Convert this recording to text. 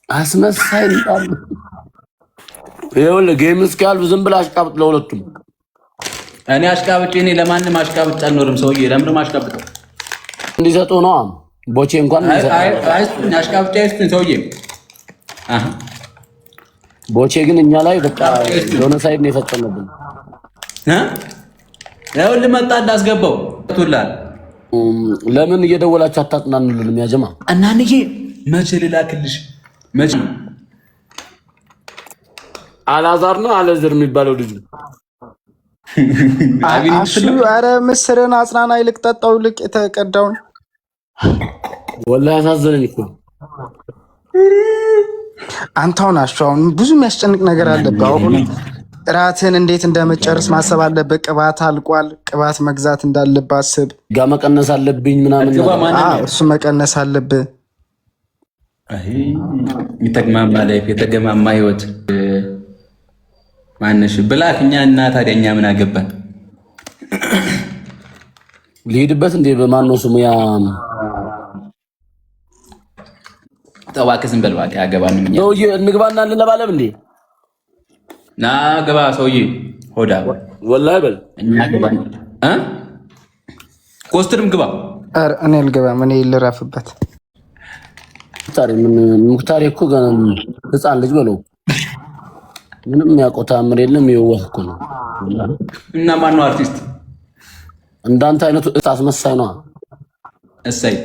አስመሳይ ይላል። ይኸውልህ ጌም እስኪያልፍ ዝም ብለህ አሽቃብጥ ለሁለቱም። እኔ አሽቃብጬ እኔ ለማንም አሽቃብጬ አልኖርም። ሰውዬ ለምን አሽቃብጠው? እንዲሰጡ ነው። ቦቼ እንኳን አሽቃብጬ አይስቱኝ ሰውዬ። ቦቼ ግን እኛ ላይ በቃ የሆነ ሳይድ ነው የፈጸመብን። ይኸውልህ መጣ እንዳስገባው ቱላል። ለምን እየደወላችሁ አታጥናኑልንም? ያጀማ እናንዬ መቼ ልላክልሽ? መቼ አላዛር ነው አለዝር የሚባለው ልጁ አሹ ኧረ ምስርን አጽናና ይልቅ ጠጣው ልቅ የተቀዳውን ወላሂ ያሳዘነኝ እኮ አንተውን አሹ አሁን ብዙ የሚያስጨንቅ ነገር አለብህ። አሁን ራትን እንዴት እንደመጨረስ ማሰብ አለብህ። ቅባት አልቋል። ቅባት መግዛት እንዳለብህ አስብ። ጋ መቀነስ አለብኝ ምናምን እሱ መቀነስ አለብህ። የተግማማ ላይፍ የተገማማ ህይወት ማነሽ ብላክ እኛ እና ታዲያ እኛ ምን አገባን? ሊሄድበት እንዴ በማን ነው ስሙ? ያ ተዋከ ዝም በል እባክህ። አገባን ምን ሰውዬ እንግባና እንለባለም እንዴ? ና ገባ ሰውዬ ሆዳ ወላሂ በል እኛ ገባን ኮስትርም ግባ። ኧረ እኔ አልገባም። እኔ ልረፍበት። ሙክታሪ እኮ ገና ህፃን ልጅ በለው ምንም ያውቀው ተአምር የለም። የዋህ እኮ ነው። እና ማን ነው አርቲስት? እንዳንተ አይነቱ አስመሳይ ነው። እሰይ